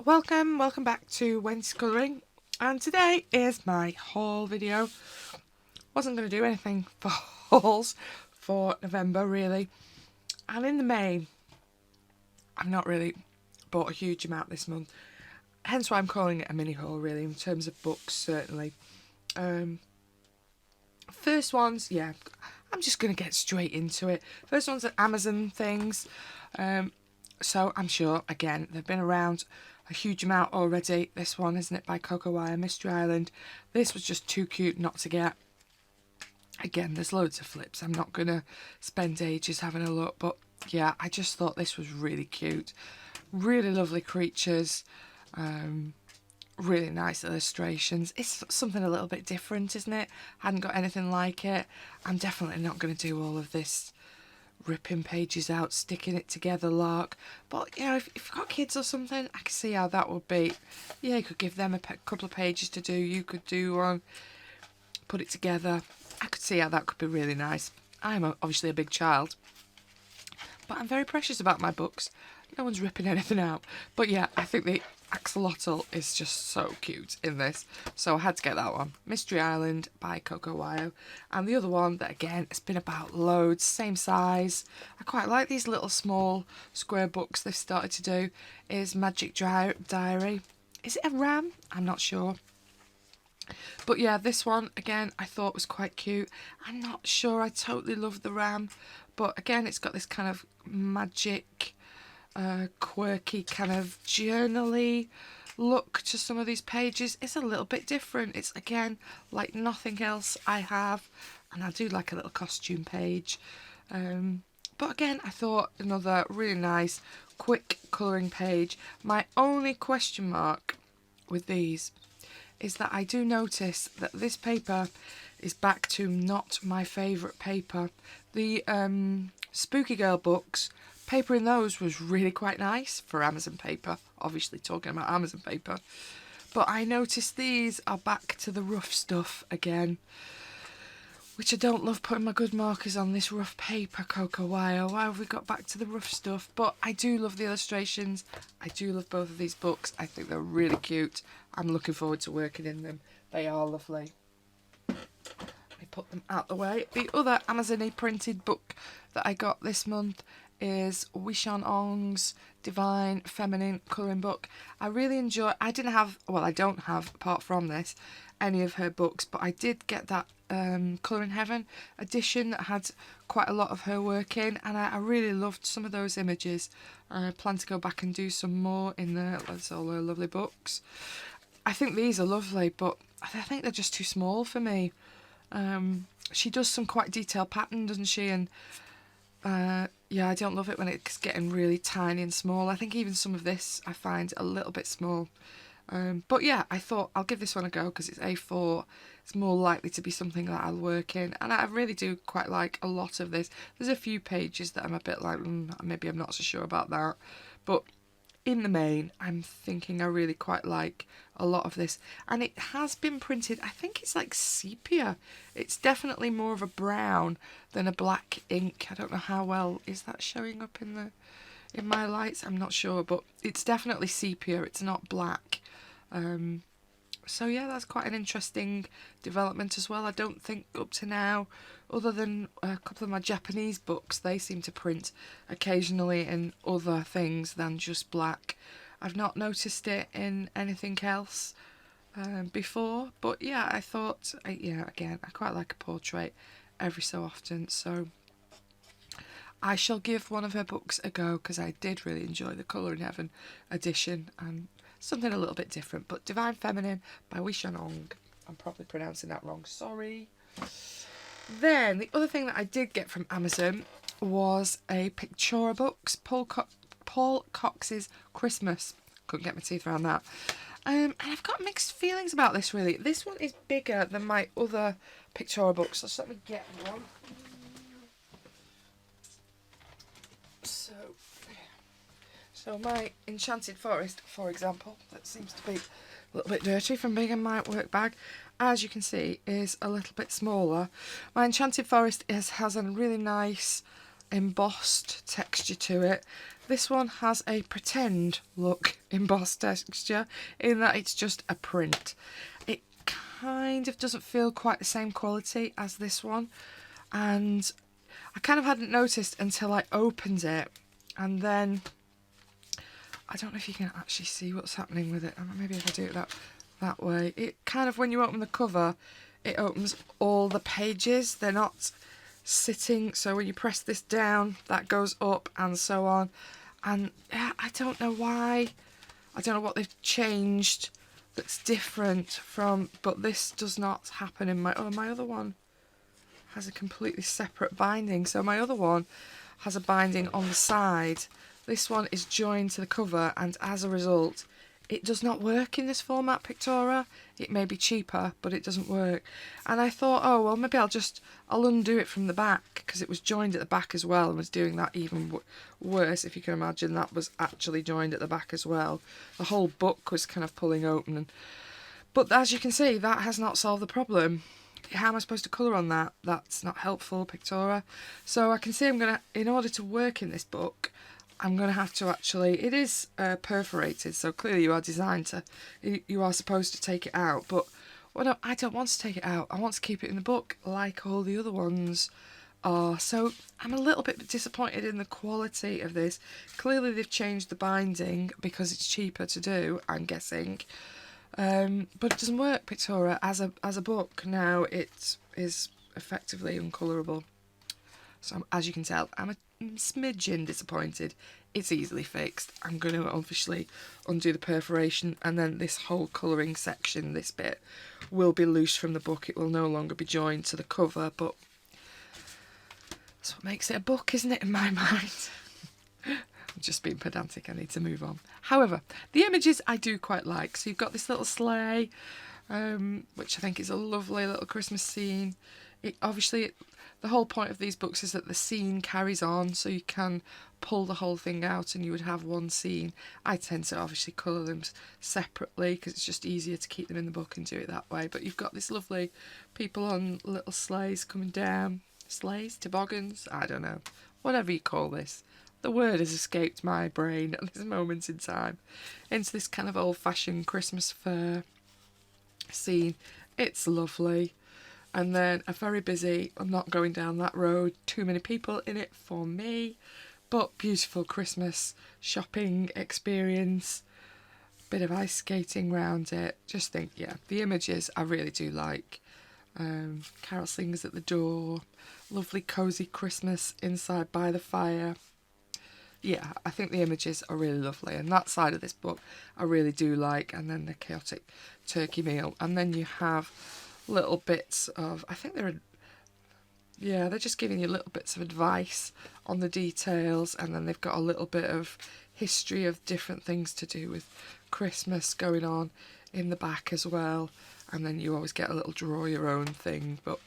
welcome back to Wendy's Colouring, and today is my haul video. Wasn't going to do anything for hauls for November really, and in the main I've not really bought a huge amount this month, hence why I'm calling it a mini haul really, in terms of books certainly. First ones, yeah, I'm just going to get straight into it. First ones are Amazon things, so I'm sure, again, they've been around a huge amount already. This one, isn't it, by Coco Wire, Mystery Island. This was just too cute not to get. Again, there's loads of flips. I'm not going to spend ages having a look, but yeah, I just thought this was really cute. Really lovely creatures. Really nice illustrations. It's something a little bit different, isn't it? Hadn't got anything like it. I'm definitely not going to do all of this ripping pages out, sticking it together lark, but you know, if you've got kids or something, I can see how that would be. Yeah, you could give them a couple of pages to do, you could do one, put it together. I could see how that could be really nice. I'm obviously a big child, but I'm very precious about my books. No one's ripping anything out. But yeah, I think the axolotl is just so cute in this, so I had to get that one. Mystery Island by Coco Wire. And the other one that again has been about loads, same size. I quite like these little small square books they've started to do, is Magic Diary. Is it a ram? I'm not sure. But yeah, this one again I thought was quite cute. I'm not sure I totally love the ram, but again it's got this kind of magic, quirky kind of journal-y look to some of these pages. It's a little bit different. It's again like nothing else I have, and I do like a little costume page. But again, I thought another really nice quick colouring page. My only question mark with these is that I do notice that this paper is back to not my favourite paper. The Spooky Girl books, paper in those was really quite nice for Amazon paper, obviously talking about Amazon paper, but I noticed these are back to the rough stuff again, which I don't love putting my good markers on this rough paper, Coco Wire. Why have we got back to the rough stuff? But I do love the illustrations. I do love both of these books. I think they're really cute. I'm looking forward to working in them. They are lovely. Let me put them out the way. The other Amazon-y printed book that I got this month is Weihnachtszauber's Divine Feminine colouring book. I really enjoy. I don't have, apart from this, any of her books, but I did get that Colour in Heaven edition that had quite a lot of her work in, and I really loved some of those images. I plan to go back and do some more in there. That's all her lovely books. I think these are lovely, but I think they're just too small for me. She does some quite detailed pattern, doesn't she? And yeah, I don't love it when it's getting really tiny and small. I think even some of this I find a little bit small. But yeah, I thought I'll give this one a go because it's A4. It's more likely to be something that I'll work in, and I really do quite like a lot of this. There's a few pages that I'm a bit like, maybe I'm not so sure about that, but in the main, I'm thinking I really quite like a lot of this. And it has been printed, I think it's like sepia. It's definitely more of a brown than a black ink. I don't know how well is that showing up in my lights. I'm not sure, but it's definitely sepia. It's not black. So yeah, that's quite an interesting development as well. I don't think up to now, other than a couple of my Japanese books, they seem to print occasionally in other things than just black. I've not noticed it in anything else before, but yeah, I thought, again, I quite like a portrait every so often, so I shall give one of her books a go because I did really enjoy the Colour in Heaven edition, and something a little bit different. But Divine Feminine by Weihnachtszauber. I'm probably pronouncing that wrong, sorry. Then the other thing that I did get from Amazon was a Pictura Books, Paul Cox's Christmas. Couldn't get my teeth around that. And I've got mixed feelings about this really. This one is bigger than my other Pictura books, so let me get one. So my Enchanted Forest, for example, that seems to be a little bit dirty from being in my work bag, as you can see, is a little bit smaller. My Enchanted Forest has a really nice embossed texture to it. This one has a pretend look embossed texture in that it's just a print. It kind of doesn't feel quite the same quality as this one, and I kind of hadn't noticed until I opened it, and then I don't know if you can actually see what's happening with it. Maybe if I do it that way. It kind of, when you open the cover, it opens all the pages. They're not sitting, so when you press this down, that goes up and so on. And I don't know why. I don't know what they've changed that's different from, but this does not happen in my other one has a completely separate binding. So my other one has a binding on the side. This one is joined to the cover, and as a result, it does not work in this format, Pictora. It may be cheaper, but it doesn't work. And I thought, oh, well, maybe I'll undo it from the back, because it was joined at the back as well, and was doing that even worse, if you can imagine. That was actually joined at the back as well. The whole book was kind of pulling open. But as you can see, that has not solved the problem. How am I supposed to colour on that? That's not helpful, Pictora. So I can see I'm going to, in order to work in this book, I'm going to have to actually, it is perforated, so clearly you are designed to, you are supposed to take it out, but well, I don't want to take it out. I want to keep it in the book like all the other ones are. So I'm a little bit disappointed in the quality of this. Clearly they've changed the binding because it's cheaper to do, I'm guessing. But it doesn't work, Pictora, as a book. Now it is effectively uncolorable. So as you can tell, I'm a smidgen disappointed. It's easily fixed. I'm going to obviously undo the perforation, and then this whole colouring section, this bit, will be loose from the book. It will no longer be joined to the cover, but that's what makes it a book, isn't it, in my mind? I'm just being pedantic, I need to move on. However, the images I do quite like. So you've got this little sleigh, which I think is a lovely little Christmas scene. The whole point of these books is that the scene carries on, so you can pull the whole thing out and you would have one scene. I tend to obviously colour them separately because it's just easier to keep them in the book and do it that way. But you've got this lovely people on little sleighs coming down. Sleighs? Toboggans? I don't know. Whatever you call this. The word has escaped my brain at this moment in time. Into this kind of old-fashioned Christmas fair scene. It's lovely. And then a very busy, I'm not going down that road, too many people in it for me, but beautiful Christmas shopping experience, bit of ice skating round it. Just think, yeah, the images I really do like. Carol sings at the door, lovely cosy Christmas inside by the fire. Yeah, I think the images are really lovely, and that side of this book I really do like. And then the chaotic turkey meal, and then you have little bits of, I think they're just giving you little bits of advice on the details, and then they've got a little bit of history of different things to do with Christmas going on in the back as well. And then you always get a little draw your own thing. But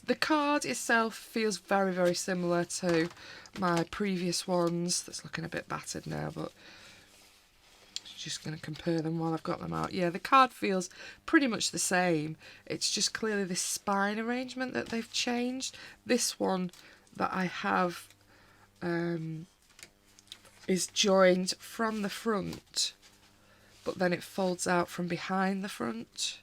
the card itself feels very, very similar to my previous ones. That's looking a bit battered now, but just going to compare them while I've got them out. Yeah, the card feels pretty much the same. It's just clearly this spine arrangement that they've changed. This one that I have is joined from the front, but then it folds out from behind the front.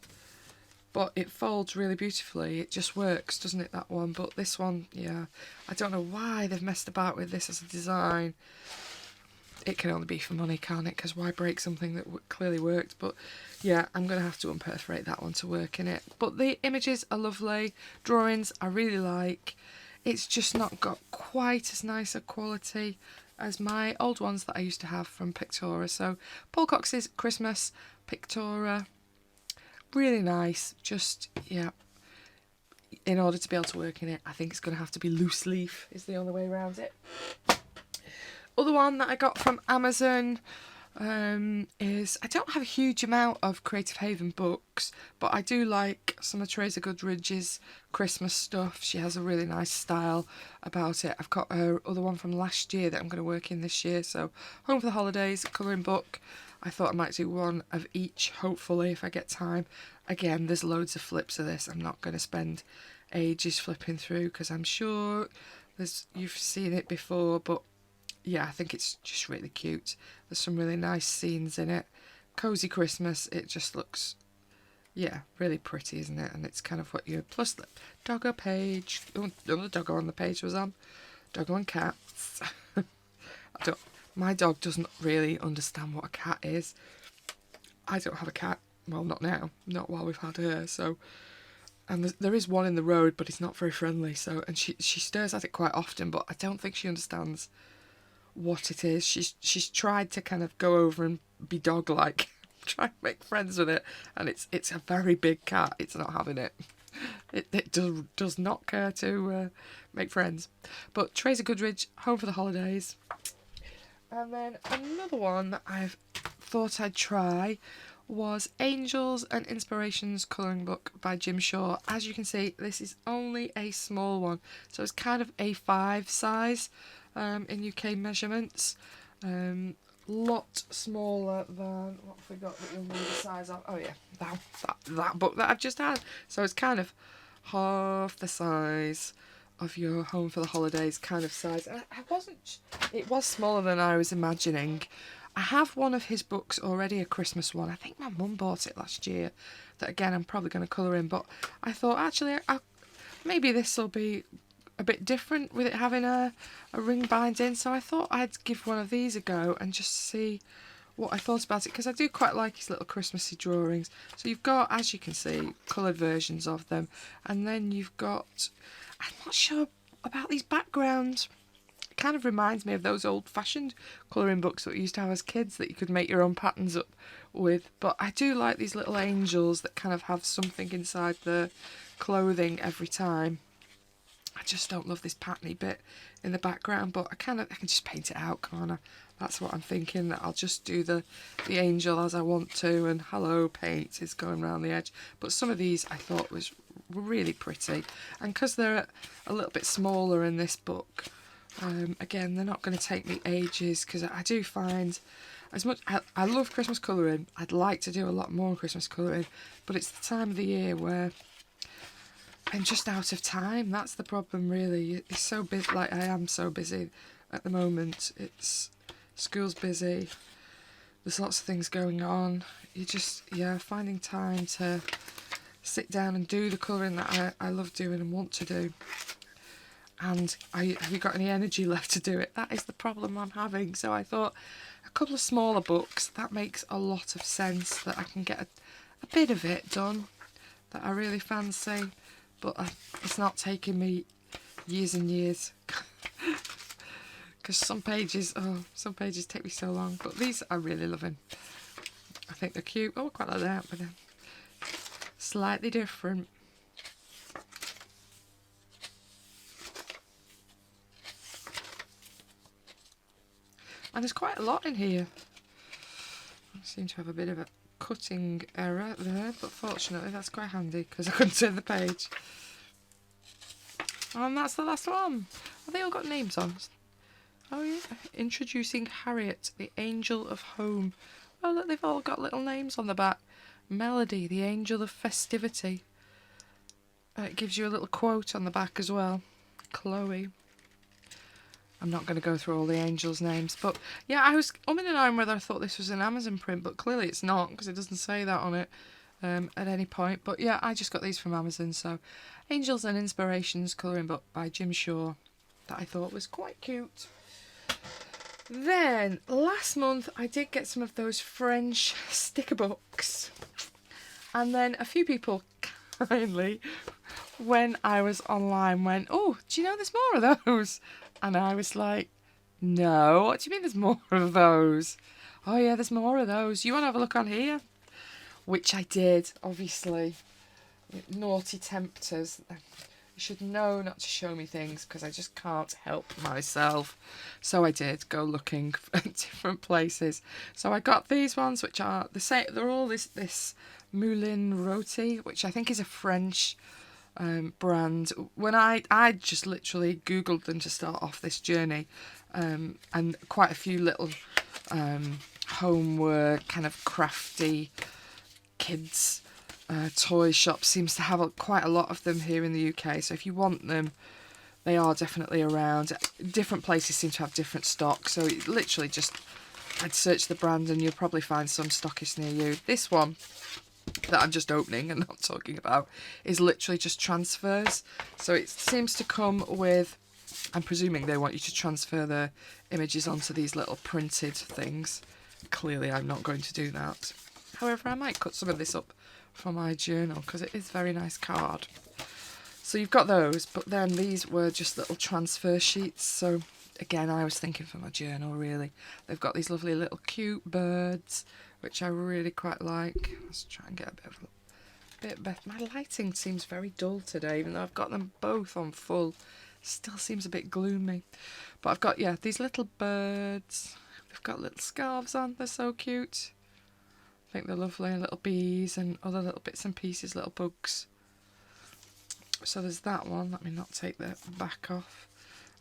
But it folds really beautifully. It just works, doesn't it, that one? But this one, yeah, I don't know why they've messed about with this as a design. It can only be for money, can't it? Because why break something that clearly worked? But yeah, I'm going to have to unperforate that one to work in it. But the images are lovely. Drawings I really like. It's just not got quite as nice a quality as my old ones that I used to have from Pictora. So Paul Cox's Christmas Pictora, really nice. Just, yeah, in order to be able to work in it, I think it's going to have to be loose leaf is the only way around it. Other one that I got from Amazon is, I don't have a huge amount of Creative Haven books, but I do like some of Teresa Goodridge's Christmas stuff. She has a really nice style about it. I've got her other one from last year that I'm going to work in this year. So Home for the Holidays, colouring book. I thought I might do one of each, hopefully, if I get time. Again, there's loads of flips of this. I'm not going to spend ages flipping through because I'm sure you've seen it before, but yeah, I think it's just really cute. There's some really nice scenes in it. Cozy Christmas. It just looks, yeah, really pretty, isn't it? And it's kind of what you... Plus the doggo page. Oh, another doggo on the page was on. Doggo and cats. My dog doesn't really understand what a cat is. I don't have a cat. Well, not now. Not while we've had her, so... And there is one in the road, but it's not very friendly, so... And she stares at it quite often, but I don't think she understands what it is. She's tried to kind of go over and be dog-like, try to make friends with it, and it's a very big cat. It's not having it. It does not care to make friends. But Tracy Goodridge, Home for the Holidays. And then another one that I've thought I'd try was Angels and Inspirations colouring book by Jim Shaw. As you can see, this is only a small one, so it's kind of A5 size in UK measurements. Lot smaller than, what have we got that you'll know the size of? Oh yeah, that book that I've just had. So it's kind of half the size of your Home for the Holidays kind of size. It was smaller than I was imagining. I have one of his books already, a Christmas one. I think my mum bought it last year. That again, I'm probably going to colour in. But I thought, actually, maybe this will be a bit different with it having a ring binding. So I thought I'd give one of these a go and just see what I thought about it. Because I do quite like his little Christmassy drawings. So you've got, as you can see, coloured versions of them. And then you've got... I'm not sure about these backgrounds. Kind of reminds me of those old-fashioned colouring books that we used to have as kids that you could make your own patterns up with. But I do like these little angels that kind of have something inside the clothing every time. I just don't love this patterny bit in the background, but I can just paint it out, can't I? That's what I'm thinking, that I'll just do the angel as I want to, and hello paint is going around the edge. But some of these I thought were really pretty, and because they're a little bit smaller in this book, again, they're not going to take me ages, because I do find, as much I love Christmas colouring, I'd like to do a lot more Christmas colouring, but it's the time of the year where I'm just out of time. That's the problem, really. It's so busy, like I am so busy at the moment. It's school's busy, there's lots of things going on. You just, yeah, finding time to sit down and do the colouring that I love doing and want to do. And have you got any energy left to do it? That is the problem I'm having. So I thought a couple of smaller books, that makes a lot of sense, that I can get a bit of it done that I really fancy. But it's not taking me years and years. Because some pages take me so long. But these I'm really loving. I think they're cute. Oh, I quite like that, but slightly different. And there's quite a lot in here. I seem to have a bit of a cutting error there, but fortunately that's quite handy because I couldn't turn the page. And that's the last one. Have they all got names on? Oh yeah. Introducing Harriet, the Angel of Home. Oh look, they've all got little names on the back. Melody, the Angel of Festivity. It gives you a little quote on the back as well. Chloe. I'm not going to go through all the angels' names, but yeah, I was umming and ahhing whether I thought this was an Amazon print, but clearly it's not, because it doesn't say that on it at any point. But yeah, I just got these from Amazon. So Angels and Inspirations colouring book by Jim Shaw that I thought was quite cute. Then last month I did get some of those French sticker books, and then a few people kindly, when I was online, went, oh, do you know there's more of those? And I was like, no, what do you mean there's more of those? Oh yeah, there's more of those. You want to have a look on here? Which I did, obviously. Naughty tempters. You should know not to show me things because I just can't help myself. So I did go looking at different places. So I got these ones, which are the same. They're all this Moulin Roti, which I think is a French brand. When I just literally googled them to start off this journey, and quite a few little homework kind of crafty kids toy shop seems to have quite a lot of them here in the UK. So if you want them, they are definitely around. Different places seem to have different stock, so it literally just, I'd search the brand and you'll probably find some stockists near you. This one that I'm just opening and not talking about is literally just transfers. So it seems to come with, I'm presuming they want you to transfer the images onto these little printed things. Clearly I'm not going to do that. However, I might cut some of this up for my journal because it is a very nice card. So you've got those, but then these were just little transfer sheets. So again, I was thinking for my journal, really. They've got these lovely little cute birds, which I really quite like. Let's try and get a bit better. My lighting seems very dull today, even though I've got them both on full. Still seems a bit gloomy. But I've got, yeah, these little birds. They've got little scarves on. They're so cute. I think they're lovely. Little bees and other little bits and pieces, little bugs. So there's that one. Let me not take the back off.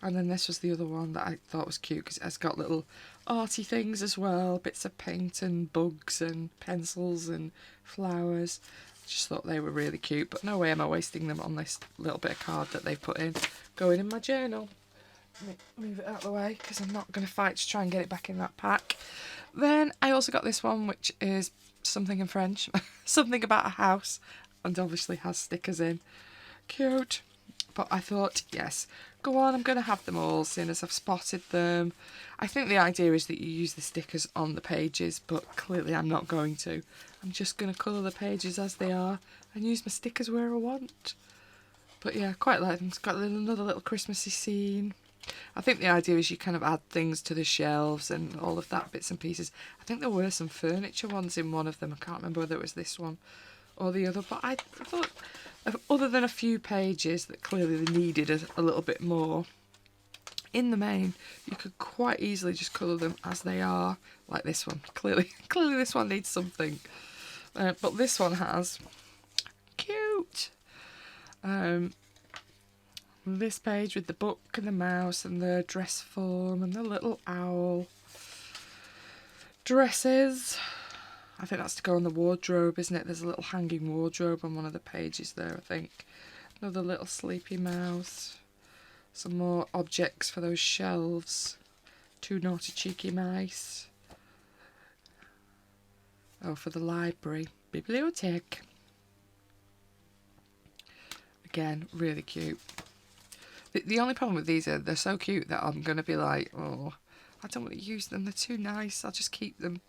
And then this was the other one that I thought was cute because it has got little arty things as well. Bits of paint and bugs and pencils and flowers. Just thought they were really cute. But no way am I wasting them on this little bit of card that they've put in. Going in my journal. Let me move it out of the way because I'm not going to fight to try and get it back in that pack. Then I also got this one, which is something in French. Something about a house. And obviously has stickers in. Cute. But I thought, yes, go on, I'm going to have them all, seeing as I've spotted them. I think the idea is that you use the stickers on the pages, but clearly I'm not going to. I'm just going to colour the pages as they are and use my stickers where I want. But yeah, quite like them. It's got another little Christmassy scene. I think the idea is you kind of add things to the shelves and all of that, bits and pieces. I think there were some furniture ones in one of them. I can't remember whether it was this one or the other, but I thought, other than a few pages that clearly they needed a little bit more, in the main, you could quite easily just colour them as they are, like this one. Clearly this one needs something. But this one has, cute, this page with the book and the mouse and the dress form and the little owl. Dresses. I think that's to go on the wardrobe, isn't it? There's a little hanging wardrobe on one of the pages there, I think. Another little sleepy mouse. Some more objects for those shelves. 2 naughty cheeky mice. Oh, for the library. Bibliothèque. Again, really cute. The only problem with these are they're so cute that I'm going to be like, oh, I don't want to use them. They're too nice. I'll just keep them.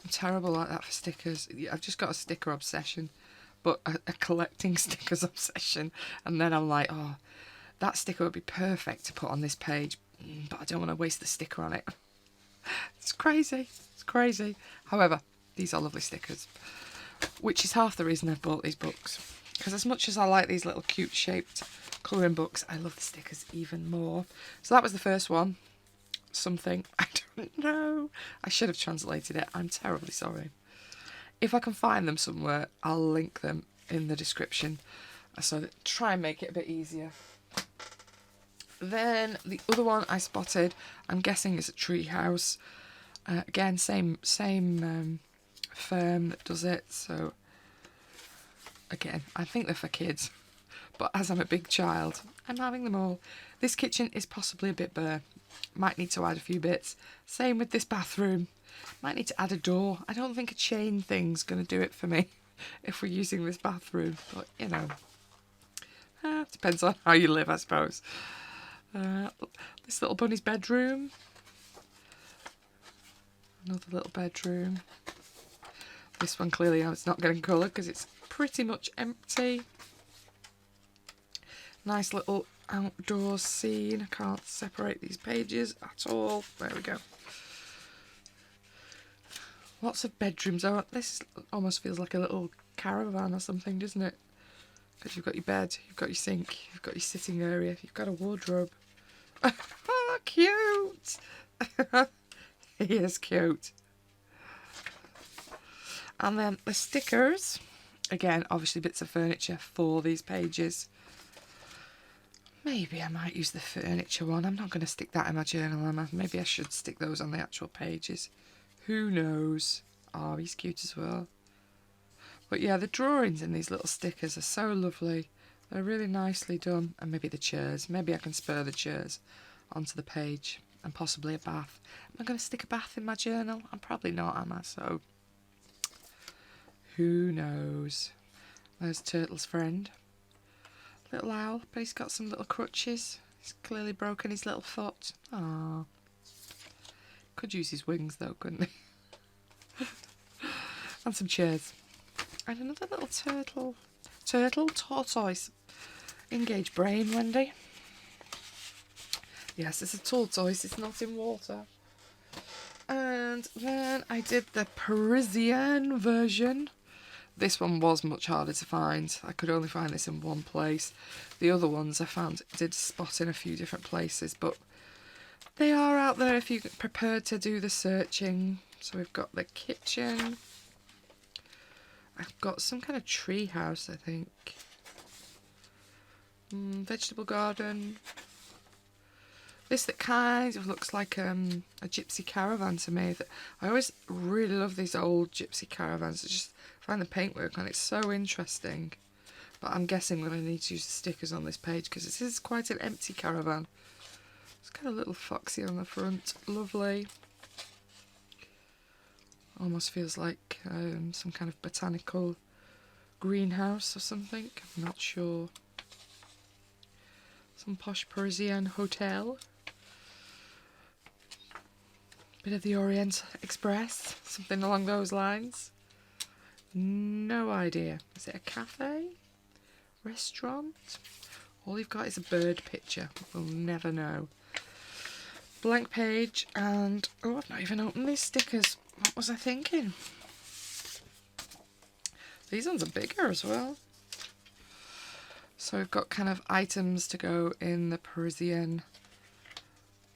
I'm terrible like that for stickers. I've just got a sticker obsession, but a collecting stickers obsession. And then I'm like, oh, that sticker would be perfect to put on this page, but I don't want to waste the sticker on it. It's crazy. It's crazy. However, these are lovely stickers, which is half the reason I've bought these books. Because as much as I like these little cute shaped colouring books, I love the stickers even more. So that was the first one. Something, I don't know. I should have translated it. I'm terribly sorry. If I can find them somewhere, I'll link them in the description. So that try and make it a bit easier. Then the other one I spotted, I'm guessing is a tree house. Again, same firm that does it. So again, I think they're for kids. But as I'm a big child, I'm having them all. This kitchen is possibly a bit bare. Might need to add a few bits. Same with this bathroom. Might need to add a door. I don't think a chain thing's going to do it for me if we're using this bathroom. But, you know, depends on how you live, I suppose. This little bunny's bedroom. Another little bedroom. This one clearly it's not getting colour because it's pretty much empty. Nice little outdoor scene. I can't separate these pages at all. There we go. Lots of bedrooms. Oh, this almost feels like a little caravan or something, doesn't it? Because you've got your bed, you've got your sink, you've got your sitting area, you've got a wardrobe. Oh, cute! He is cute. And then the stickers. Again, obviously bits of furniture for these pages. Maybe I might use the furniture one. I'm not going to stick that in my journal, am I? Maybe I should stick those on the actual pages. Who knows? Oh, he's cute as well. But yeah, the drawings in these little stickers are so lovely. They're really nicely done. And maybe the chairs. Maybe I can spur the chairs onto the page. And possibly a bath. Am I going to stick a bath in my journal? I'm probably not, am I? So, who knows? There's Turtle's friend. Little owl, but he's got some little crutches. He's clearly broken his little foot. Ah, could use his wings though, couldn't he? And some chairs. And another little turtle. Tortoise. Engage brain, Wendy. Yes, it's a tortoise, it's not in water. And then I did the Parisian version. This one was much harder to find. I could only find this in one place. The other ones I found did spot in a few different places, but they are out there if you're prepared to do the searching. So we've got the kitchen. I've got some kind of tree house, I think. Vegetable garden. This that kind of looks like a gypsy caravan to me. I always really love these old gypsy caravans. I just find the paintwork on it so interesting. But I'm guessing that I need to use the stickers on this page because this is quite an empty caravan. It's got a little foxy on the front. Lovely. Almost feels like some kind of botanical greenhouse or something. I'm not sure. Some posh Parisian hotel. Bit of the Orient Express, something along those lines. No idea. Is it a cafe? Restaurant? All you've got is a bird picture. We'll never know. Blank page and... oh, I've not even opened these stickers. What was I thinking? These ones are bigger as well. So we've got kind of items to go in the Parisian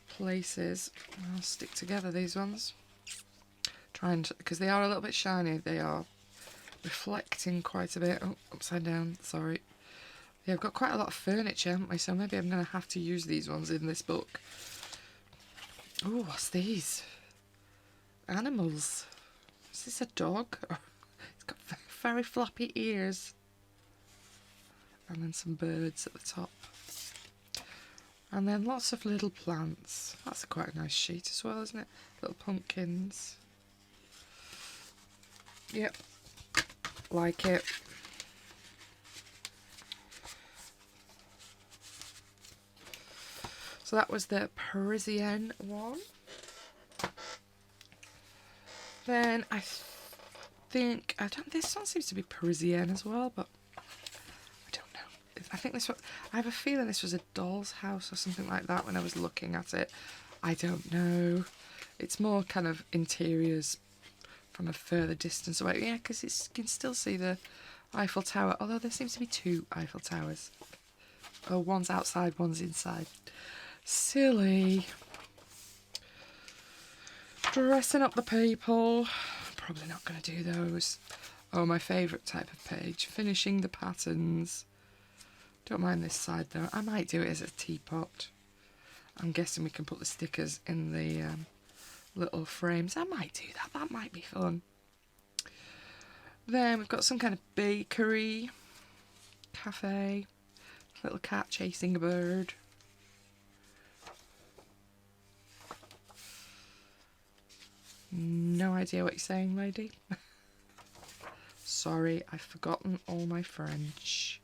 places. I'll stick together these ones. Trying to, because they are a little bit shiny. They are reflecting quite a bit. Oh, upside down. Sorry. Yeah, I've got quite a lot of furniture, haven't we? So maybe I'm going to have to use these ones in this book. Oh, what's these? Animals. Is this a dog? It's got very floppy ears. And then some birds at the top. And then lots of little plants. That's quite a nice sheet as well, isn't it? Little pumpkins. Yep. Like it. So that was the Parisian one. Then I think, this one seems to be Parisian as well, but I think this one, I have a feeling this was a doll's house or something like that when I was looking at it. I don't know. It's more kind of interiors from a further distance away. Yeah, because you can still see the Eiffel Tower, although there seems to be two Eiffel Towers. Oh, one's outside, one's inside. Silly. Dressing up the people. Probably not going to do those. Oh, my favourite type of page. Finishing the patterns. Don't mind this side though. I might do it as a teapot. I'm guessing we can put the stickers in the little frames. I might do that. That might be fun. Then we've got some kind of bakery, cafe, little cat chasing a bird. No idea what you're saying, lady. Sorry, I've forgotten all my French.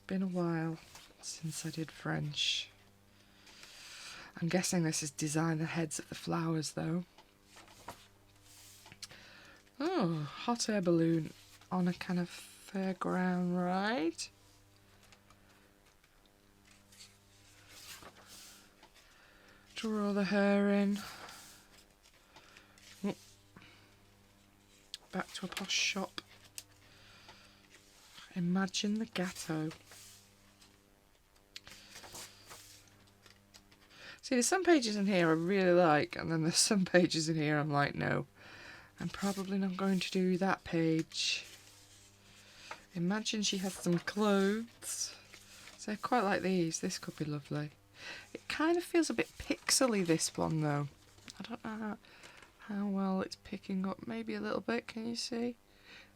Been a while since I did French. I'm guessing this is design the heads of the flowers though. Oh, hot air balloon on a kind of fairground ride. Draw the hair in. Oh. Back to a posh shop. Imagine the gâteau. See, there's some pages in here I really like, and then there's some pages in here I'm like, no, I'm probably not going to do that page. Imagine she has some clothes. So I quite like these. This could be lovely. It kind of feels a bit pixely, this one, though. I don't know how well it's picking up. Maybe a little bit, can you see?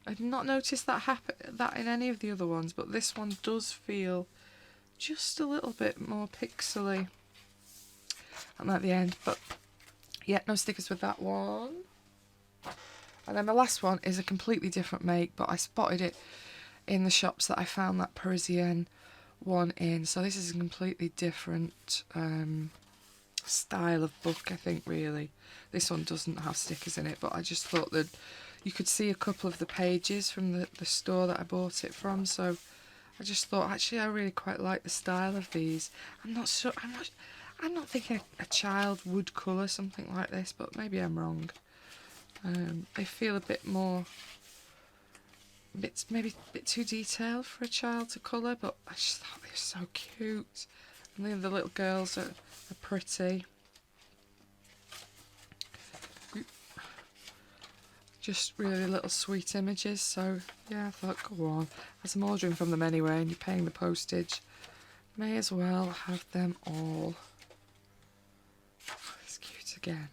I'd not noticed that in any of the other ones, but this one does feel just a little bit more pixely. I'm at the end, but yeah, no stickers with that one. And then the last one is a completely different make, but I spotted it in the shops that I found that Parisian one in. So this is a completely different style of book, I think, really. This one doesn't have stickers in it, but I just thought that you could see a couple of the pages from the store that I bought it from, so I just thought, actually, I really quite like the style of these. I'm not thinking a child would colour something like this, but maybe I'm wrong. They feel a bit more, maybe a bit too detailed for a child to colour, but I just thought they were so cute. And then the little girls are pretty. Just really little sweet images, so yeah, I thought, go on, as I'm ordering from them anyway and you're paying the postage, may as well have them all. Oh, it's cute again.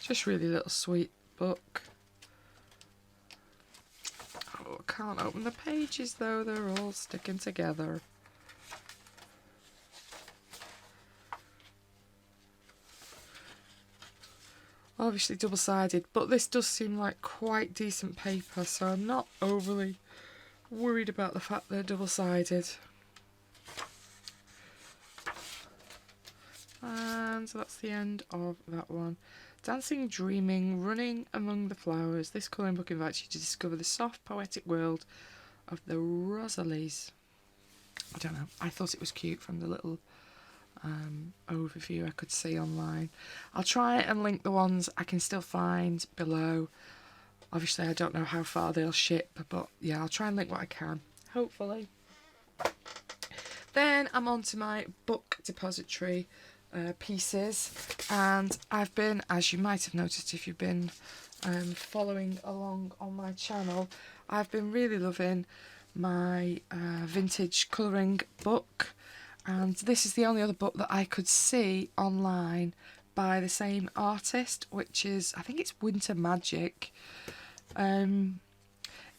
Just really little sweet book. Oh, I can't open the pages though, they're all sticking together. Obviously double-sided, but this does seem like quite decent paper, so I'm not overly worried about the fact they're double-sided. And so that's the end of that one. Dancing, dreaming, running among the flowers. This colouring book invites you to discover the soft, poetic world of the Rosalies. I don't know, I thought it was cute from the little overview I could see online. I'll try and link the ones I can still find below. Obviously I don't know how far they'll ship, but yeah, I'll try and link what I can, hopefully. Then I'm on to my book depository pieces, and I've been, as you might have noticed if you've been following along on my channel, I've been really loving my vintage colouring book. And this is the only other book that I could see online by the same artist, which is, I think it's Winter Maic. Again,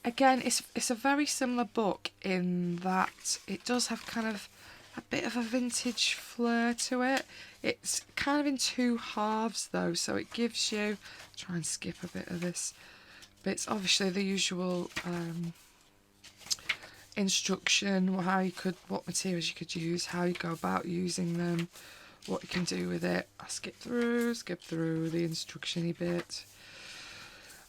it's a very similar book in that it does have kind of a bit of a vintage flair to it. It's kind of in two halves though, so it gives you, I'll try and skip a bit of this, but it's obviously the usual instruction, what materials you could use, how you go about using them, what you can do with it. I skip through the instruction-y bit.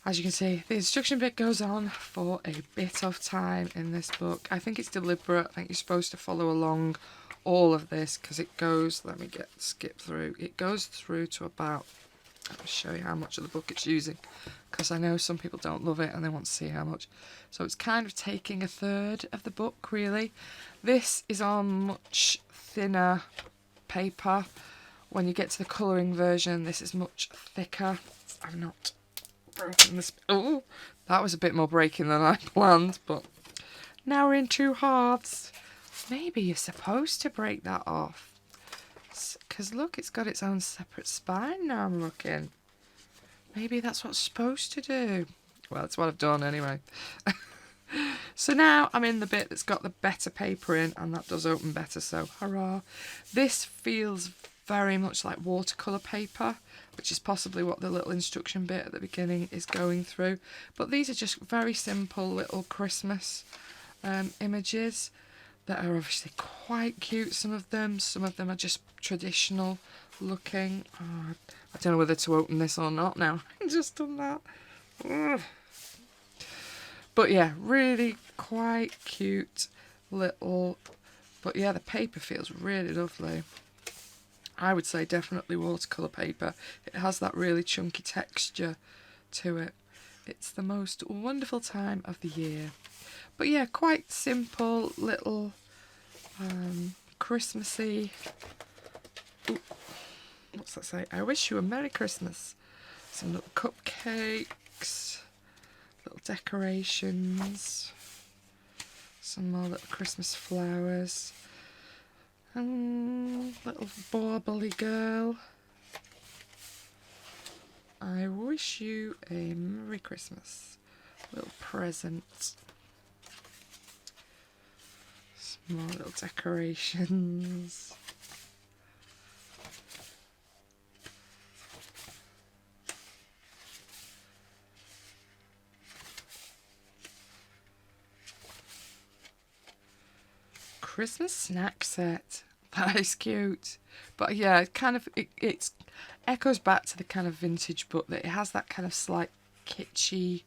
As you can see, the instruction bit goes on for a bit of time in this book. I think it's deliberate. I think you're supposed to follow along all of this because it goes, skip through, it goes through to about, I'll show you how much of the book it's using, because I know some people don't love it and they want to see how much. So it's kind of taking a third of the book, really. This is on much thinner paper. When you get to the colouring version, this is much thicker. I've not broken this. Oh, that was a bit more breaking than I planned, but now we're in two halves. Maybe you're supposed to break that off. Because look, it's got its own separate spine now I'm looking. Maybe that's what it's supposed to do. Well, that's what I've done anyway. So now I'm in the bit that's got the better paper in, and that does open better, so hurrah. This feels very much like watercolour paper, which is possibly what the little instruction bit at the beginning is going through. But these are just very simple little Christmas images that are obviously quite cute. Some of them are just traditional looking. Oh, I don't know whether to open this or not now. I've just done that. Ugh. But yeah, really quite cute little, but yeah, the paper feels really lovely. I would say definitely watercolour paper. It has that really chunky texture to it. It's the most wonderful time of the year. But yeah, quite simple little Christmassy. Ooh, what's that say? I wish you a Merry Christmas. Some little cupcakes, little decorations, some more little Christmas flowers, and little bauble girl. I wish you a Merry Christmas. little present. Small little decorations. Christmas snack set. That is cute. But yeah, it kind of it echoes back to the kind of vintage book, that it has that kind of slight kitschy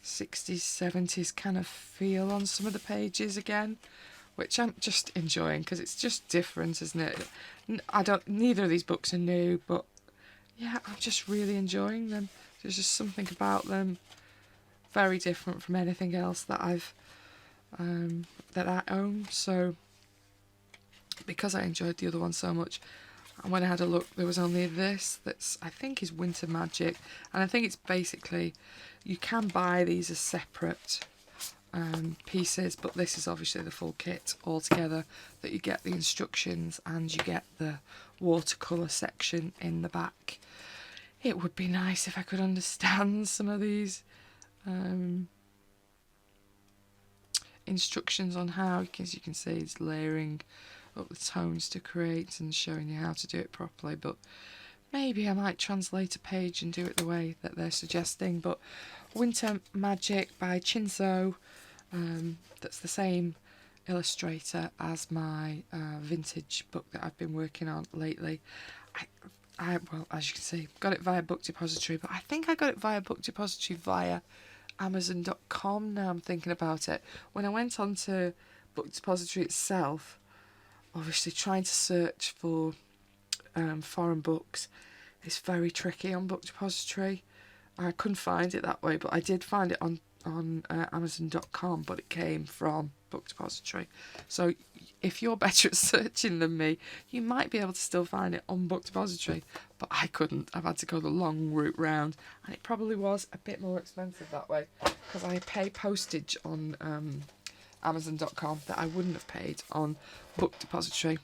60s 70s kind of feel on some of the pages again, which I'm just enjoying because it's just different, isn't it? Neither of these books are new, but yeah, I'm just really enjoying them. There's just something about them very different from anything else that that I own. So because I enjoyed the other one so much, and when I had a look, there was only this that's, I think, is Winter Maic, and I think it's basically, you can buy these as separate pieces, but this is obviously the full kit all together, that you get the instructions and you get the watercolour section in the back. It would be nice if I could understand some of these instructions on how, because you can see it's layering up the tones to create and showing you how to do it properly, but maybe I might translate a page and do it the way that they're suggesting. But Winter Maic by Chinzo, that's the same illustrator as my vintage book that I've been working on lately. Well, as you can see, got it via Book Depository, but I think I got it via Book Depository via Amazon.com. Now I'm thinking about it. When I went on to Book Depository itself, obviously trying to search for foreign books is very tricky on Book Depository. I couldn't find it that way, but I did find it on Amazon.com, but it came from Book Depository. So if you're better at searching than me, you might be able to still find it on Book Depository, but I couldn't. I've had to go the long route round, and it probably was a bit more expensive that way, because I pay postage on Amazon.com that I wouldn't have paid on Book Depository.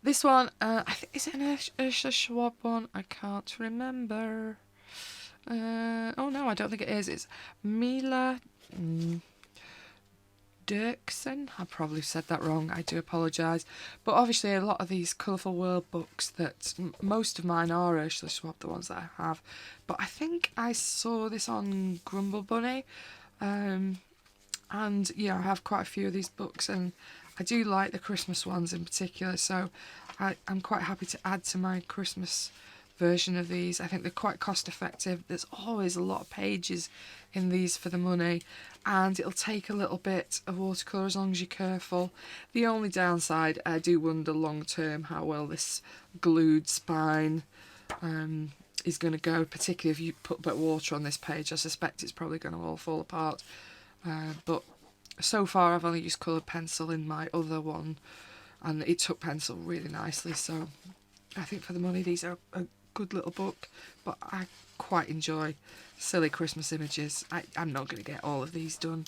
This one, I think, is it an Ursula Schwab one? I can't remember. Oh no, I don't think it is. It's Mila Dirksen. I probably said that wrong. I do apologise. But obviously a lot of these Colourful World books, that most of mine are Ursula Schwab, the ones that I have. But I think I saw this on Grumble Bunny. And yeah, I have quite a few of these books, and I do like the Christmas ones in particular, so I'm quite happy to add to my Christmas version of these. I think they're quite cost effective. There's always a lot of pages in these for the money, and it'll take a little bit of watercolour as long as you're careful. The only downside, I do wonder long term how well this glued spine is going to go, particularly if you put a bit of water on this page. I suspect it's probably going to all fall apart. But so far I've only used coloured pencil in my other one, and it took pencil really nicely, so I think for the money these are a good little book. But I quite enjoy silly Christmas images. I'm not going to get all of these done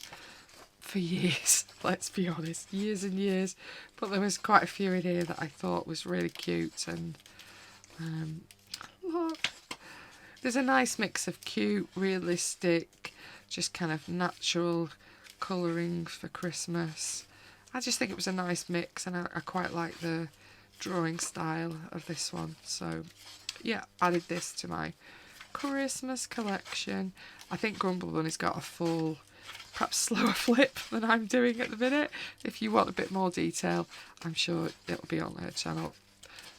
for years, let's be honest, years and years, but there was quite a few in here that I thought was really cute. And look, there's a nice mix of cute, realistic, just kind of natural colouring for Christmas. I just think it was a nice mix, and I quite like the drawing style of this one. So yeah, added this to my Christmas collection. I think Grumble Bunny's got a full, perhaps slower flip than I'm doing at the minute. If you want a bit more detail, I'm sure it'll be on her channel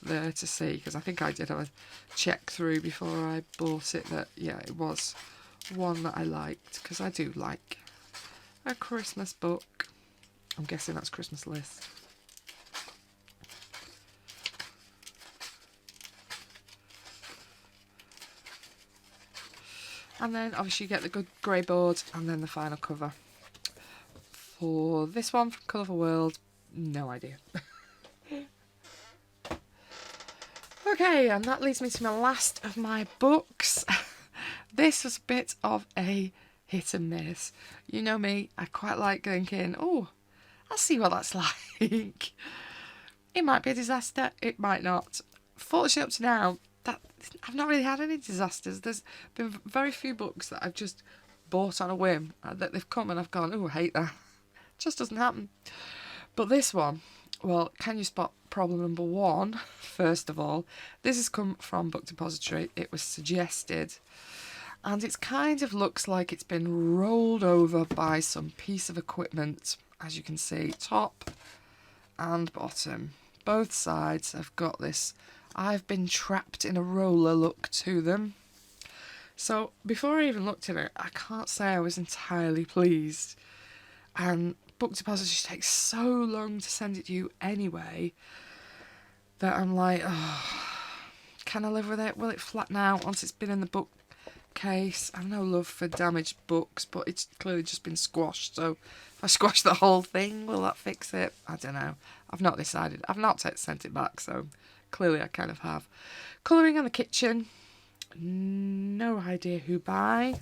there to see, because I think I did have a check through before I bought it that yeah, it was one that I liked, because I do like a Christmas book. I'm guessing that's Christmas list. And then obviously you get the good grey board, and then the final cover. For this one from Colourful World, no idea. Okay, and that leads me to my last of my books. This was a bit of a hit and miss. You know me, I quite like thinking, oh, I'll see what that's like. It might be a disaster, it might not. Fortunately, up to now, I've not really had any disasters. There's been very few books that I've just bought on a whim, that they've come and I've gone, oh, I hate that. Just doesn't happen. But this one, well, can you spot problem number one? First of all, this has come from Book Depository. It was suggested, and it kind of looks like it's been rolled over by some piece of equipment. As you can see, top and bottom, both sides have got this I've been trapped in a roller look to them. So before I even looked at it, I can't say I was entirely pleased. And Book Depository takes so long to send it to you anyway that I'm like, oh, can I live with it? Will it flatten out once it's been in the bookcase? I've no love for damaged books, but it's clearly just been squashed. So if I squash the whole thing, will that fix it? I don't know. I've not decided. I've not sent it back, so clearly I kind of have. Colouring on the kitchen. No idea who by.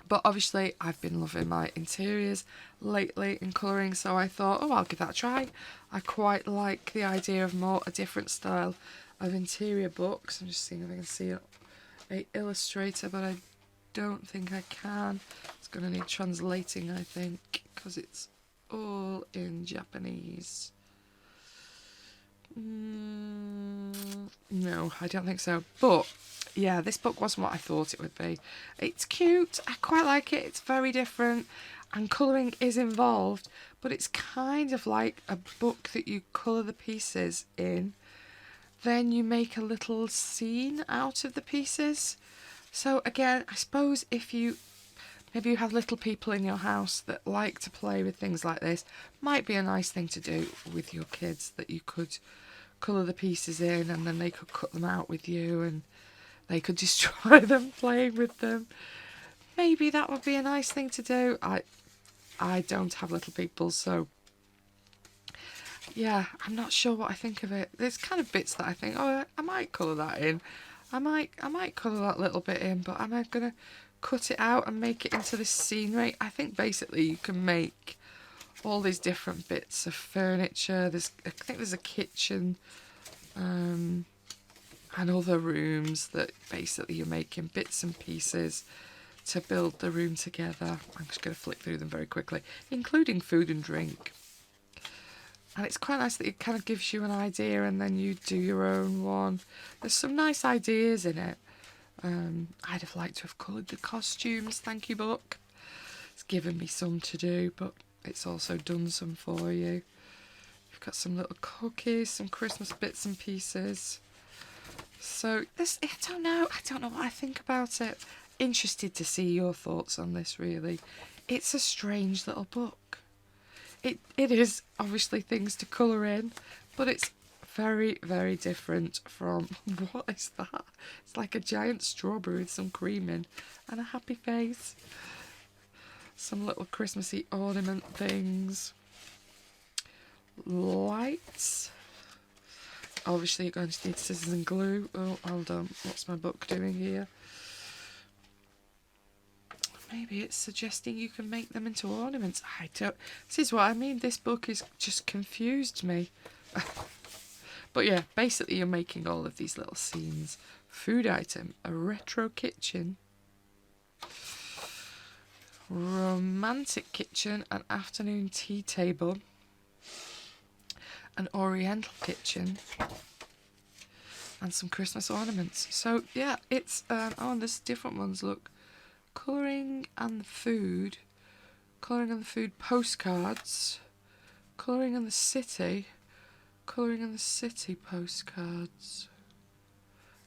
But obviously I've been loving my interiors lately in colouring, so I thought, oh, I'll give that a try. I quite like the idea of a different style of interior books. I'm just seeing if I can see a illustrator, but I don't think I can. It's going to need translating, I think, because it's all in Japanese. No, I don't think so. But yeah, this book wasn't what I thought it would be. It's cute, I quite like it, it's very different, and colouring is involved, but it's kind of like a book that you colour the pieces in, then you make a little scene out of the pieces. So again, I suppose if maybe you have little people in your house that like to play with things like this, might be a nice thing to do with your kids, that you could colour the pieces in and then they could cut them out with you and they could destroy them playing with them. Maybe that would be a nice thing to do. I don't have little people, so yeah, I'm not sure what I think of it. There's kind of bits that I think, oh, I might colour that in. I might colour that little bit in, but am I going to cut it out and make it into this scenery? I think basically you can make all these different bits of furniture. I think there's a kitchen and other rooms that basically you're making bits and pieces to build the room together. I'm just going to flick through them very quickly, including food and drink. And it's quite nice that it kind of gives you an idea and then you do your own one. There's some nice ideas in it. I'd have liked to have coloured the costumes, thank you book. It's given me some to do, but it's also done some for you. You've got some little cookies, some Christmas bits and pieces. So this, I don't know what I think about it. Interested to see your thoughts on this, really. It's a strange little book. It is obviously things to colour in, but it's very, very different from, what is that? It's like a giant strawberry with some cream in and a happy face. Some little Christmassy ornament things. Lights. Obviously you're going to need scissors and glue. Oh, hold on, what's my book doing here? Maybe it's suggesting you can make them into ornaments. This is what I mean, this book has just confused me. But yeah, basically you're making all of these little scenes. Food item, a retro kitchen, romantic kitchen, an afternoon tea table, an oriental kitchen, and some Christmas ornaments. So yeah, it's and there's different ones, look. Colouring and the food, postcards, colouring and the city postcards.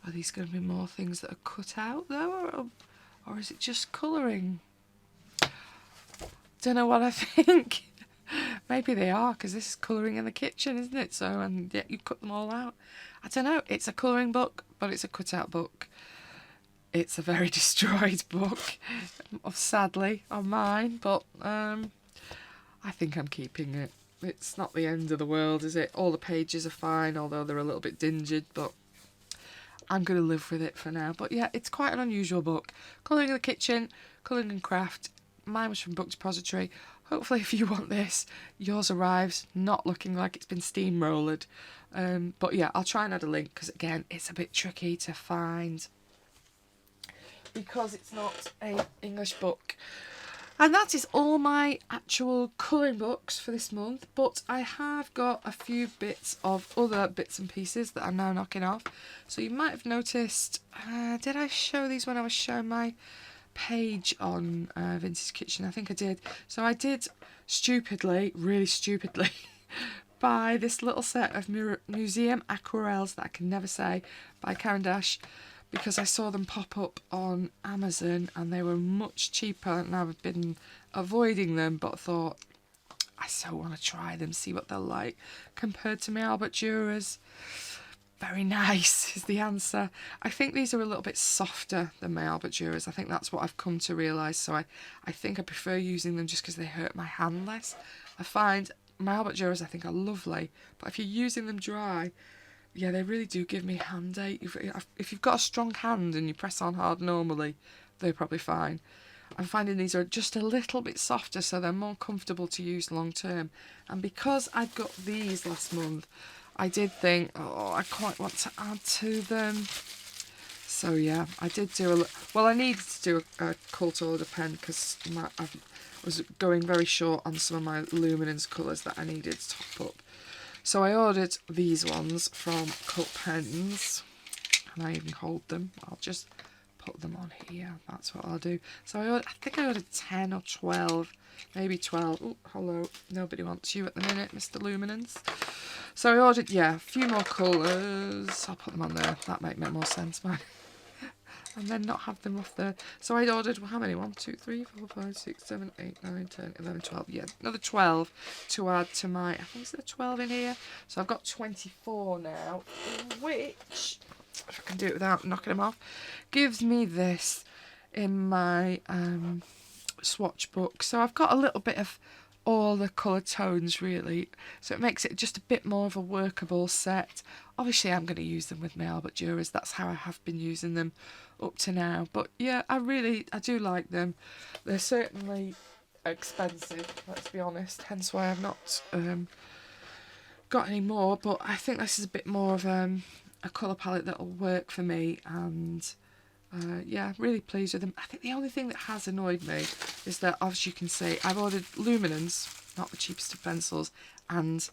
Are these going to be more things that are cut out though, or is it just colouring? Don't know what I think. Maybe they are, because this is colouring in the kitchen, isn't it? So, and yet you cut them all out. I don't know. It's a colouring book, but it's a cut out book. It's a very destroyed book, sadly, on mine, but I think I'm keeping it. It's not the end of the world, is it? All the pages are fine, although they're a little bit dingered, but I'm going to live with it for now. But yeah, it's quite an unusual book. Colouring in the kitchen, colouring and craft. Mine was from Book Depository. Hopefully if you want this, yours arrives not looking like it's been steamrolled. But yeah, I'll try and add a link, because again, it's a bit tricky to find. because it's not an English book. And that is all my actual colouring books for this month, but I have got a few bits of other bits and pieces that I'm now knocking off. So you might have noticed, did I show these when I was showing my page on Vintage Kitchen? I think I did. So I did stupidly, really stupidly, buy this little set of museum aquarelles that I can never say by Karen Dash, because I saw them pop up on Amazon and they were much cheaper, and I've been avoiding them, but thought I so want to try them, see what they're like compared to my Albert Dürers. Very nice is the answer. I think these are a little bit softer than my Albert Dürers. I think that's what I've come to realise, so I think I prefer using them just because they hurt my hand less. I find my Albert Dürers I think are lovely, but if you're using them dry, yeah, they really do give me hand ache. If you've got a strong hand and you press on hard normally, they're probably fine. I'm finding these are just a little bit softer, so they're more comfortable to use long term. And because I got these last month, I did think, oh, I quite want to add to them. So yeah, I did do I needed to do a cult order pen because I was going very short on some of my luminance colours that I needed to top up. So I ordered these ones from Cult Pens, and I even hold them. I'll just put them on here. That's what I'll do. So I think I ordered 10 or 12, maybe 12. Oh, hello. Nobody wants you at the minute, Mr. Luminance. So I ordered, yeah, a few more colours. I'll put them on there. That might make more sense, man. And then not have them off there. So I ordered, well, how many? 1, 2, 3, 4, 5, 6, 7, 8, 9, 10, 11, 12. Yeah, another 12 to add to my, I think there's 12 in here. So I've got 24 now, which, if I can do it without knocking them off, gives me this in my swatch book. So I've got a little bit of all the colour tones really, so it makes it just a bit more of a workable set. Obviously I'm going to use them with my Albert Dürers, that's how I have been using them up to now, but yeah, I do like them. They're certainly expensive, let's be honest, hence why I've not got any more, but I think this is a bit more of a colour palette that'll work for me, and yeah, really pleased with them. I think the only thing that has annoyed me is that, as you can see, I've ordered luminance, not the cheapest of pencils, and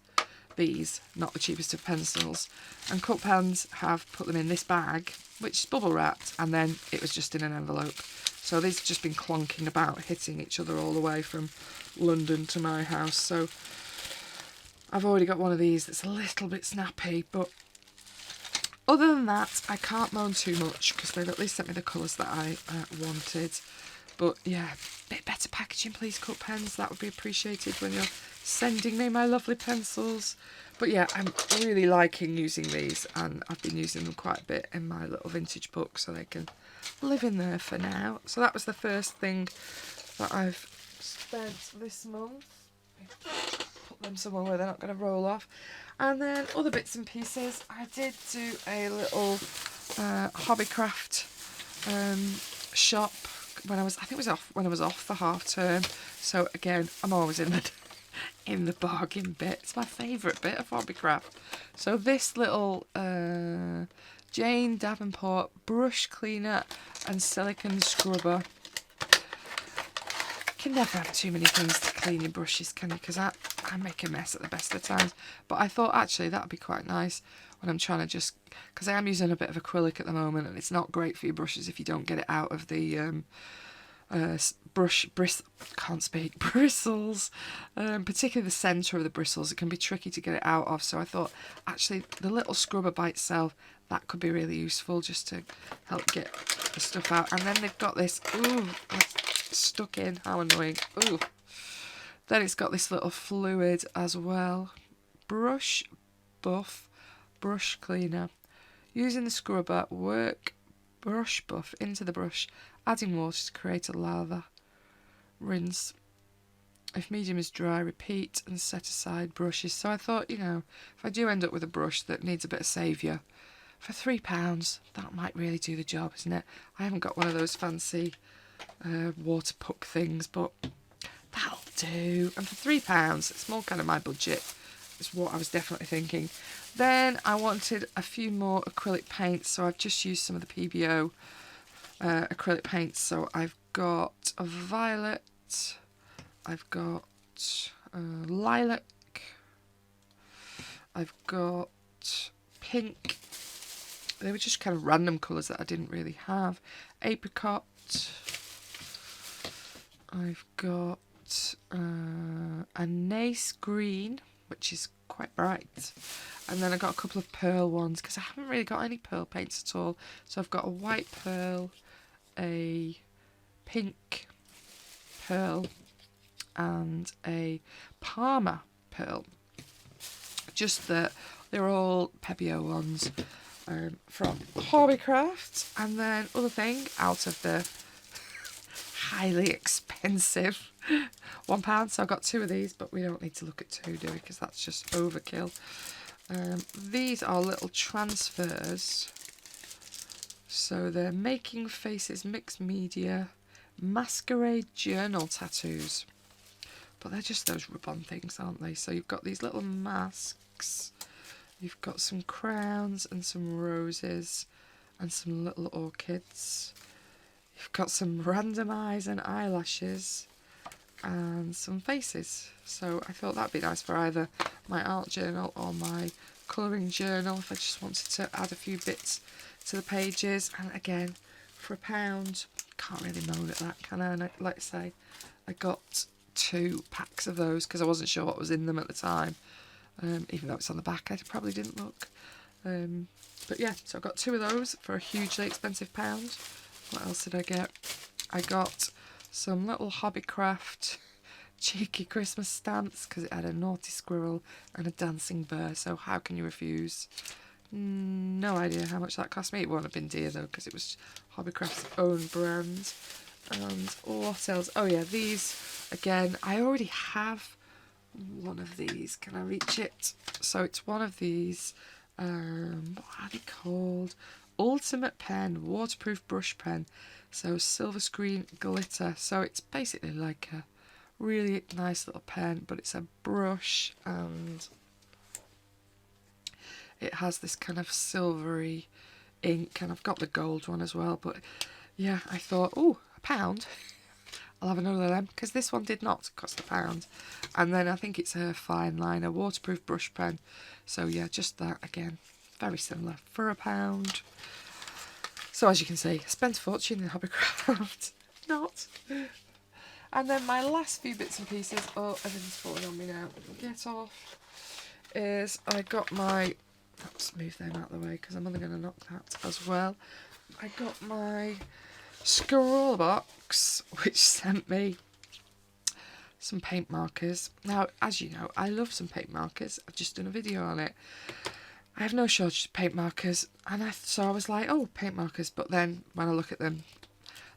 these, not the cheapest of pencils. And Cult Pens have put them in this bag, which is bubble wrapped, and then it was just in an envelope. So these have just been clonking about, hitting each other all the way from London to my house. So I've already got one of these that's a little bit snappy, but other than that, I can't moan too much because they've at least sent me the colours that I wanted. But yeah, a bit better packaging please, Cult Pens. That would be appreciated when you're sending me my lovely pencils. But yeah, I'm really liking using these, and I've been using them quite a bit in my little vintage book, so they can live in there for now. So that was the first thing that I've spent this month. Put them somewhere where they're not going to roll off. And then other bits and pieces, I did do a little Hobbycraft shop when I think it was off when I was off for half term. So again, I'm always in the bargain bit. It's my favourite bit of Hobbycraft. So this little Jane Davenport brush cleaner and silicone scrubber. You can never have too many things to clean your brushes, can you? Because I make a mess at the best of times. But I thought actually that would be quite nice when I'm trying to just, because I am using a bit of acrylic at the moment, and it's not great for your brushes if you don't get it out of the bristles, particularly the centre of the bristles. It can be tricky to get it out of. So I thought actually the little scrubber by itself, that could be really useful just to help get the stuff out. And then they've got this, ooh, stuck in, how annoying. Ooh. Then it's got this little fluid as well. Brush buff brush cleaner. Using the scrubber, work brush buff into the brush, adding water to create a lather. Rinse. If medium is dry, repeat and set aside brushes. So I thought, you know, if I do end up with a brush that needs a bit of saviour, for £3, that might really do the job, isn't it? I haven't got one of those fancy water puck things, but that'll do. And for £3, it's more kind of my budget. It's what I was definitely thinking. Then I wanted a few more acrylic paints, so I've just used some of the PBO acrylic paints. So I've got a violet, I've got lilac, I've got pink. They were just kind of random colours that I didn't really have. Apricot. I've got a nice green, which is quite bright. And then I got a couple of pearl ones because I haven't really got any pearl paints at all. So I've got a white pearl, a pink pearl, and a Parma pearl. Just that they're all Pebeo ones from Hobbycraft. And then other thing out of the highly expensive £1. So I got 2 of these, but we don't need to look at 2, do we? Because that's just overkill. These are little transfers. So they're Making Faces Mixed Media Masquerade Journal Tattoos. But they're just those rub-on things, aren't they? So you've got these little masks. You've got some crowns and some roses and some little orchids. You've got some random eyes and eyelashes and some faces. So I thought that'd be nice for either my art journal or my colouring journal if I just wanted to add a few bits to the pages. And again, for £1, can't really moan at that, can I? And like I say, I got 2 packs of those because I wasn't sure what was in them at the time. Even though it's on the back, I probably didn't look. But yeah, so I got 2 of those for a hugely expensive £1. What else did I get? I got some little Hobbycraft cheeky Christmas stamps because it had a naughty squirrel and a dancing bear, so how can you refuse? No idea how much that cost me. It won't have been dear though because it was Hobbycraft's own brand. And what else? Oh yeah, these, again, I already have one of these. Can I reach it? So it's one of these, what are they called? Ultimate Pen, waterproof brush pen. So silver screen glitter. So it's basically like a really nice little pen, but it's a brush and it has this kind of silvery ink, and I've got the gold one as well. But yeah, I thought, oh, £1. I'll have another of them because this one did not cost £1. And then I think it's a fine liner waterproof brush pen. So yeah, just that again, very similar for £1. So as you can see, I spent a fortune in Hobbycraft. Not. And then my last few bits and pieces, oh, everything's falling on me now, get off, is I got my, let's move them out of the way because I'm only going to knock that as well. I got my scroll box, which sent me some paint markers. Now, as you know, I love some paint markers. I've just done a video on it. I have no shortage of paint markers, and so I was like, oh, paint markers. But then when I look at them,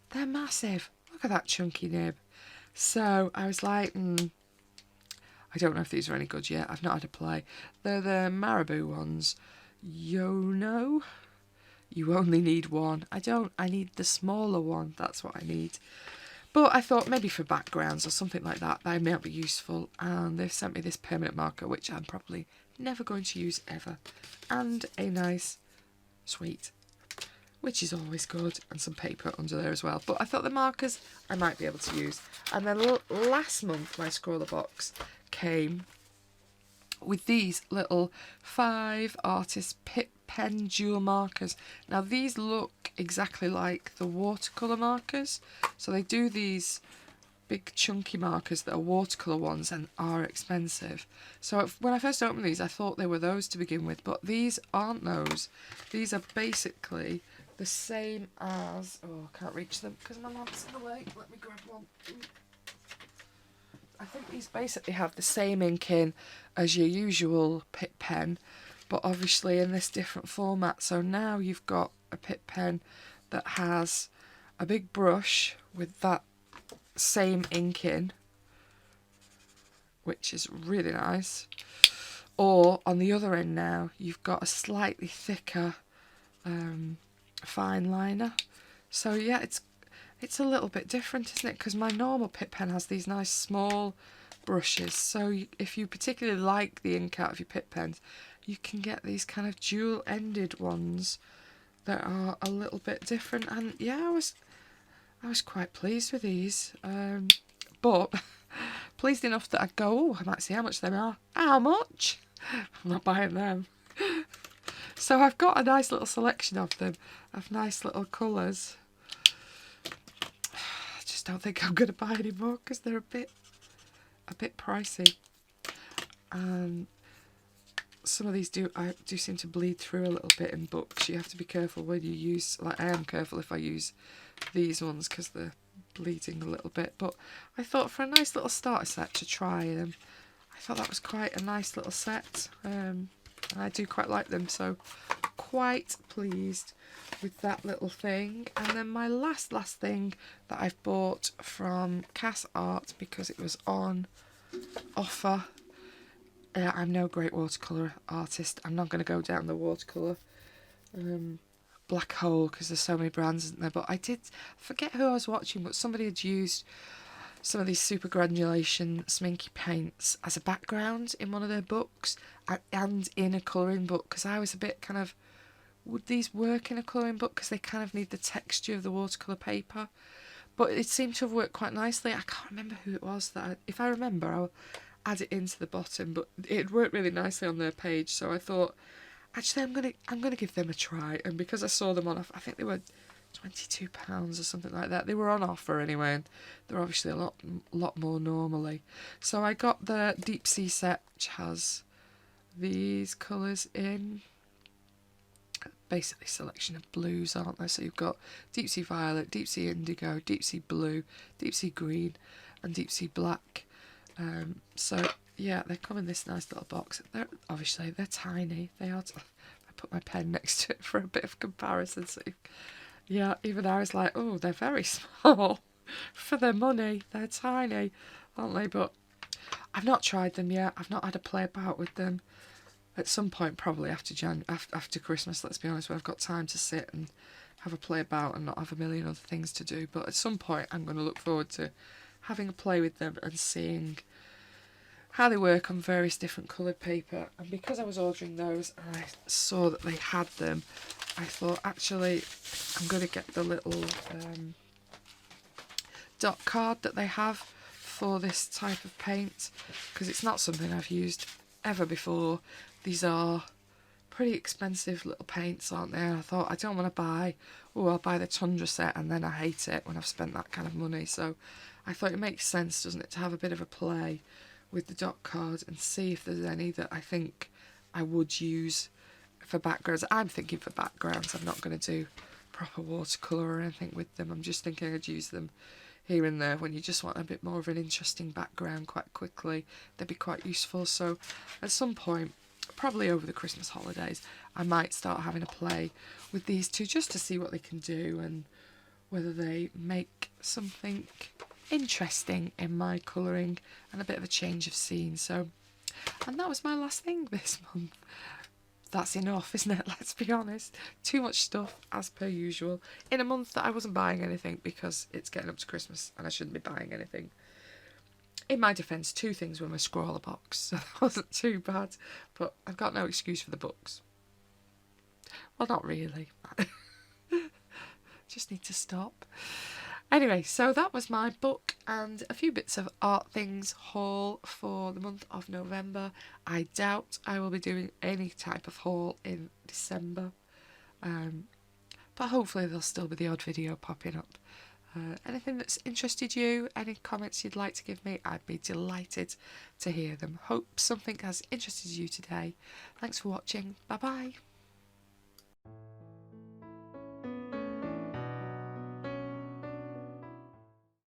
they're massive. Look at that chunky nib. So I was like, I don't know if these are any good yet. I've not had a play. They're the Marabou ones. Yono. You only need one. I need the smaller one. That's what I need. But I thought maybe for backgrounds or something like that, they might be useful. And they've sent me this permanent marker, which I'm probably never going to use ever. And a nice sweet, which is always good. And some paper under there as well. But I thought the markers I might be able to use. And then last month, my scroller box came with these little 5 artist Pitt pen dual markers. Now these look exactly like the watercolour markers. So they do these big chunky markers that are watercolour ones and are expensive. So when I first opened these, I thought they were those to begin with, but these aren't those. These are basically the same as, oh, I can't reach them because my lamp's in the way. Let me grab one. I think these basically have the same ink in as your usual Pitt pen, but obviously in this different format. So now you've got a Pitt pen that has a big brush with that same ink in, which is really nice. Or on the other end now, you've got a slightly thicker fine liner. So yeah, it's a little bit different, isn't it? Because my normal Pitt pen has these nice small brushes. So if you particularly like the ink out of your Pitt pens, you can get these kind of dual-ended ones that are a little bit different, and yeah, I was quite pleased with these, but pleased enough that I'd go, oh, I might see how much they are. How much? I'm not buying them. So I've got a nice little selection of them, of nice little colours. I just don't think I'm going to buy any more because they're a bit pricey. And some of these do seem to bleed through a little bit in books. You have to be careful when you use, like I am careful if I use these ones because they're bleeding a little bit. But I thought for a nice little starter set to try them, I thought that was quite a nice little set. I do quite like them, so quite pleased with that little thing. And then my last thing that I've bought from Cass Art because it was on offer. I'm no great watercolour artist. I'm not going to go down the watercolour black hole because there's so many brands, isn't there? But I forget who I was watching, but somebody had used some of these super granulation sminky paints as a background in one of their books and in a colouring book, because I was a bit kind of, would these work in a colouring book because they kind of need the texture of the watercolour paper? But it seemed to have worked quite nicely. I can't remember who it was that if I remember I'll add it into the bottom, but it worked really nicely on their page, so I thought actually I'm gonna give them a try. And because I saw them on offer, I think they were £22 or something like that. They were on offer anyway, and they're obviously a lot more normally. So I got the Deep Sea set, which has these colours in. Basically selection of blues, aren't there? So you've got Deep Sea Violet, Deep Sea Indigo, Deep Sea Blue, Deep Sea Green and Deep Sea Black. So yeah, they come in this nice little box. They're tiny. They are. I put my pen next to it for a bit of comparison. So yeah, even I was like, oh, they're very small for their money. They're tiny, aren't they? But I've not tried them yet. I've not had a play about with them. At some point, probably after Christmas, let's be honest, where I've got time to sit and have a play about and not have a million other things to do. But at some point, I'm going to look forward to having a play with them and seeing how they work on various different coloured paper. And because I was ordering those and I saw that they had them, I thought, actually, I'm going to get the little dot card that they have for this type of paint, because it's not something I've used ever before. These are pretty expensive little paints, aren't they? And I thought, I don't want to buy, I'll buy the Tundra set and then I hate it when I've spent that kind of money. So I thought it makes sense, doesn't it, to have a bit of a play with the dot card and see if there's any that I think I would use for backgrounds. I'm thinking for backgrounds. I'm not going to do proper watercolour or anything with them. I'm just thinking I'd use them here and there when you just want a bit more of an interesting background quite quickly. They'd be quite useful. So at some point, probably over the Christmas holidays, I might start having a play with these two just to see what they can do and whether they make something interesting in my colouring and a bit of a change of scene. So, and that was my last thing this month. That's enough, isn't it? Let's be honest. Too much stuff, as per usual, in a month that I wasn't buying anything because it's getting up to Christmas and I shouldn't be buying anything. In my defence, 2 things were my scrawler box, so that wasn't too bad, but I've got no excuse for the books. Well, not really. Just need to stop. Anyway, so that was my book and a few bits of art things haul for the month of November. I doubt I will be doing any type of haul in December, but hopefully there'll still be the odd video popping up. Anything that's interested you, any comments you'd like to give me, I'd be delighted to hear them. Hope something has interested you today. Thanks for watching. Bye bye.